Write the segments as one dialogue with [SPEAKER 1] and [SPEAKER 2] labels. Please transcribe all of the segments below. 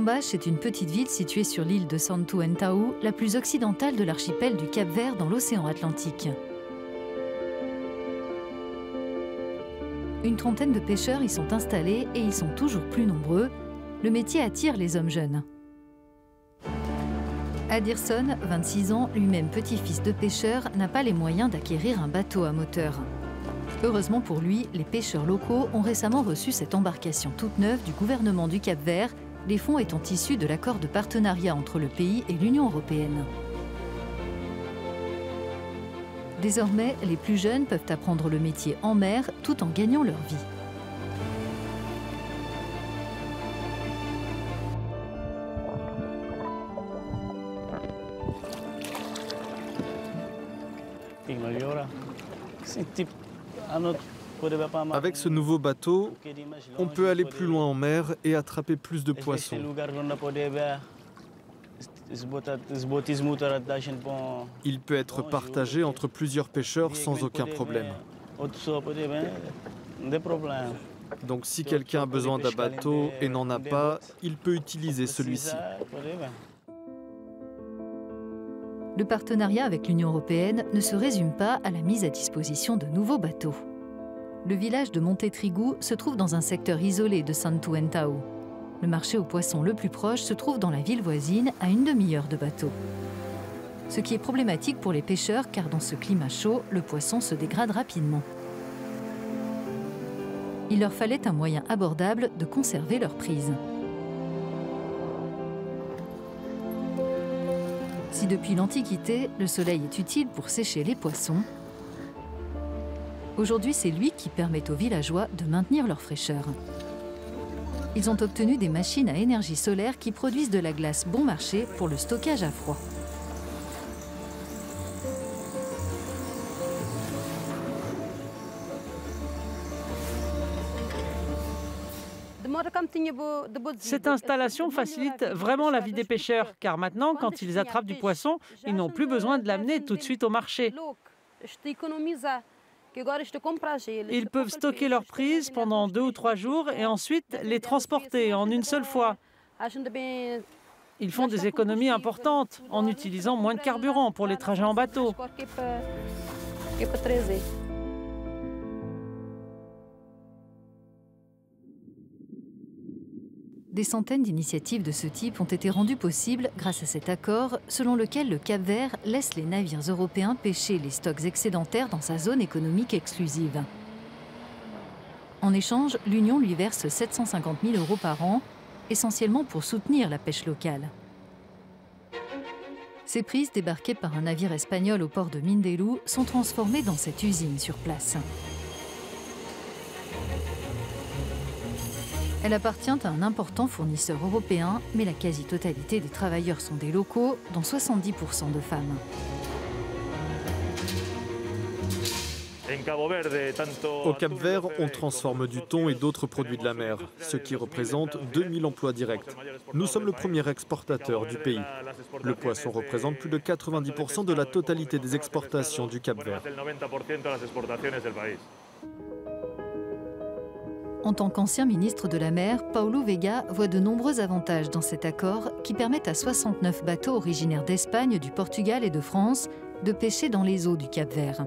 [SPEAKER 1] Pombache est une petite ville située sur l'île de Santo Antão, la plus occidentale de l'archipel du Cap-Vert dans l'océan Atlantique. Une trentaine de pêcheurs y sont installés et ils sont toujours plus nombreux. Le métier attire les hommes jeunes. Adirson, 26 ans, lui-même petit-fils de pêcheur, n'a pas les moyens d'acquérir un bateau à moteur. Heureusement pour lui, les pêcheurs locaux ont récemment reçu cette embarcation toute neuve du gouvernement du Cap-Vert, les fonds étant issus de l'accord de partenariat entre le pays et l'Union européenne. Désormais, les plus jeunes peuvent apprendre le métier en mer tout en gagnant leur vie.
[SPEAKER 2] Avec ce nouveau bateau, on peut aller plus loin en mer et attraper plus de poissons. Il peut être partagé entre plusieurs pêcheurs sans aucun problème. Donc si quelqu'un a besoin d'un bateau et n'en a pas, il peut utiliser celui-ci.
[SPEAKER 1] Le partenariat avec l'Union européenne ne se résume pas à la mise à disposition de nouveaux bateaux. Le village de Montetrigo se trouve dans un secteur isolé de Santo Antão. Le marché aux poissons le plus proche se trouve dans la ville voisine, à une demi-heure de bateau. Ce qui est problématique pour les pêcheurs, car dans ce climat chaud, le poisson se dégrade rapidement. Il leur fallait un moyen abordable de conserver leur prise. Si depuis l'Antiquité, le soleil est utile pour sécher les poissons, aujourd'hui c'est lui qui permet aux villageois de maintenir leur fraîcheur. Ils ont obtenu des machines à énergie solaire qui produisent de la glace bon marché pour le stockage à froid.
[SPEAKER 3] Cette installation facilite vraiment la vie des pêcheurs, car maintenant, quand ils attrapent du poisson, ils n'ont plus besoin de l'amener tout de suite au marché. Ils peuvent stocker leur prise pendant 2 ou 3 jours et ensuite les transporter en une seule fois. Ils font des économies importantes en utilisant moins de carburant pour les trajets en bateau.
[SPEAKER 1] Des centaines d'initiatives de ce type ont été rendues possibles grâce à cet accord selon lequel le Cap-Vert laisse les navires européens pêcher les stocks excédentaires dans sa zone économique exclusive. En échange, l'Union lui verse 750 000 € par an, essentiellement pour soutenir la pêche locale. Ces prises, débarquées par un navire espagnol au port de Mindelo, sont transformées dans cette usine sur place. Elle appartient à un important fournisseur européen, mais la quasi-totalité des travailleurs sont des locaux, dont 70% de femmes.
[SPEAKER 2] Au Cap-Vert, on transforme du thon et d'autres produits de la mer, ce qui représente 2000 emplois directs. Nous sommes le premier exportateur du pays. Le poisson représente plus de 90% de la totalité des exportations du Cap-Vert.
[SPEAKER 1] En tant qu'ancien ministre de la mer, Paulo Vega voit de nombreux avantages dans cet accord qui permettent à 69 bateaux originaires d'Espagne, du Portugal et de France de pêcher dans les eaux du Cap-Vert.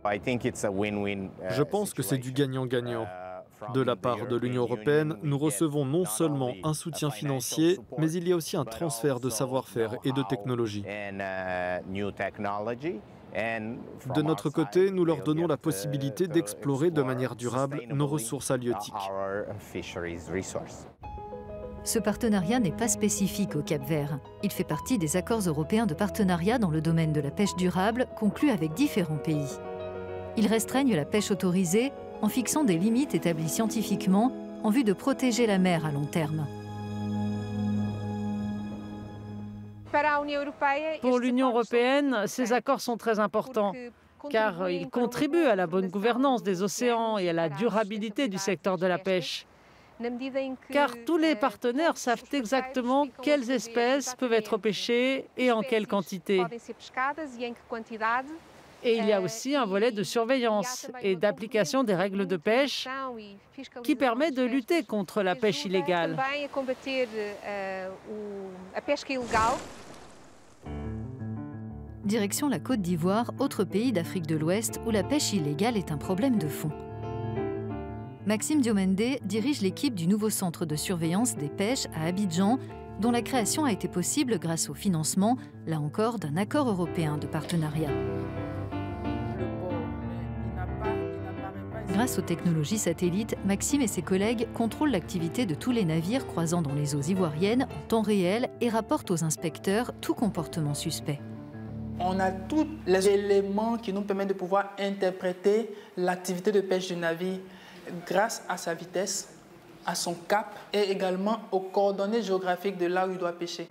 [SPEAKER 2] Je pense que c'est du gagnant-gagnant. De la part de l'Union européenne, nous recevons non seulement un soutien financier, mais il y a aussi un transfert de savoir-faire et de technologie. De notre côté, nous leur donnons la possibilité d'explorer de manière durable nos ressources halieutiques.
[SPEAKER 1] Ce partenariat n'est pas spécifique au Cap-Vert. Il fait partie des accords européens de partenariat dans le domaine de la pêche durable conclus avec différents pays. Ils restreignent la pêche autorisée en fixant des limites établies scientifiquement en vue de protéger la mer à long terme.
[SPEAKER 3] Pour l'Union européenne, ces accords sont très importants, car ils contribuent à la bonne gouvernance des océans et à la durabilité du secteur de la pêche. Car tous les partenaires savent exactement quelles espèces peuvent être pêchées et en quelle quantité. Et il y a aussi un volet de surveillance et d'application des règles de pêche qui permet de lutter contre la pêche illégale.
[SPEAKER 1] Direction la Côte d'Ivoire, autre pays d'Afrique de l'Ouest où la pêche illégale est un problème de fond. Maxime Diomende dirige l'équipe du nouveau centre de surveillance des pêches à Abidjan, dont la création a été possible grâce au financement, là encore, d'un accord européen de partenariat. Grâce aux technologies satellites, Maxime et ses collègues contrôlent l'activité de tous les navires croisant dans les eaux ivoiriennes en temps réel et rapportent aux inspecteurs tout comportement suspect.
[SPEAKER 4] On a tous les éléments qui nous permettent de pouvoir interpréter l'activité de pêche du navire grâce à sa vitesse, à son cap et également aux coordonnées géographiques de là où il doit pêcher.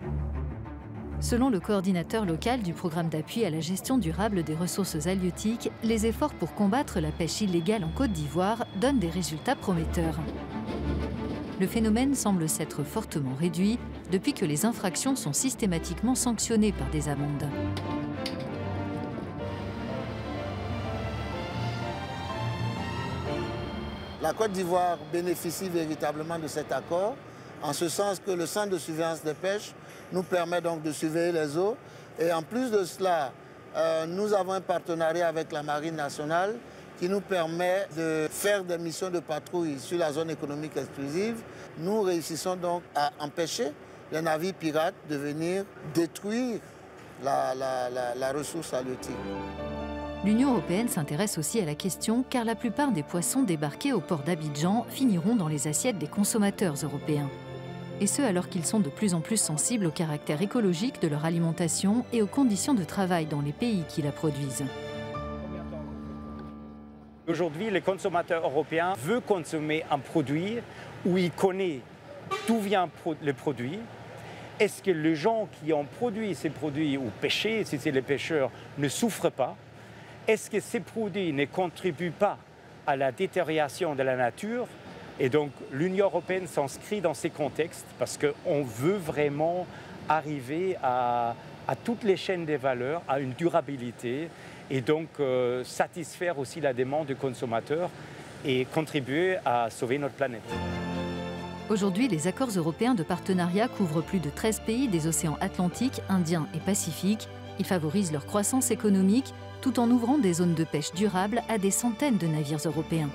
[SPEAKER 1] Selon le coordinateur local du programme d'appui à la gestion durable des ressources halieutiques, les efforts pour combattre la pêche illégale en Côte d'Ivoire donnent des résultats prometteurs. Le phénomène semble s'être fortement réduit depuis que les infractions sont systématiquement sanctionnées par des amendes.
[SPEAKER 5] La Côte d'Ivoire bénéficie véritablement de cet accord, en ce sens que le centre de surveillance des pêches nous permet donc de surveiller les eaux. Et en plus de cela, nous avons un partenariat avec la Marine nationale qui nous permet de faire des missions de patrouille sur la zone économique exclusive. Nous réussissons donc à empêcher les navires pirates de venir détruire la ressource halieutique.
[SPEAKER 1] L'Union européenne s'intéresse aussi à la question car la plupart des poissons débarqués au port d'Abidjan finiront dans les assiettes des consommateurs européens. Et ce alors qu'ils sont de plus en plus sensibles au caractère écologique de leur alimentation et aux conditions de travail dans les pays qui la produisent.
[SPEAKER 6] Aujourd'hui, le consommateur européen veut consommer un produit où il connaît d'où vient le produit. Est-ce que les gens qui ont produit ces produits ou pêché, si c'est les pêcheurs, ne souffrent pas? Est-ce que ces produits ne contribuent pas à la détérioration de la nature? Et donc l'Union européenne s'inscrit dans ces contextes parce qu'on veut vraiment arriver à toutes les chaînes des valeurs, à une durabilité et donc satisfaire aussi la demande du consommateur et contribuer à sauver notre planète.
[SPEAKER 1] Aujourd'hui, les accords européens de partenariat couvrent plus de 13 pays des océans Atlantique, Indien et Pacifique. Ils favorisent leur croissance économique tout en ouvrant des zones de pêche durables à des centaines de navires européens.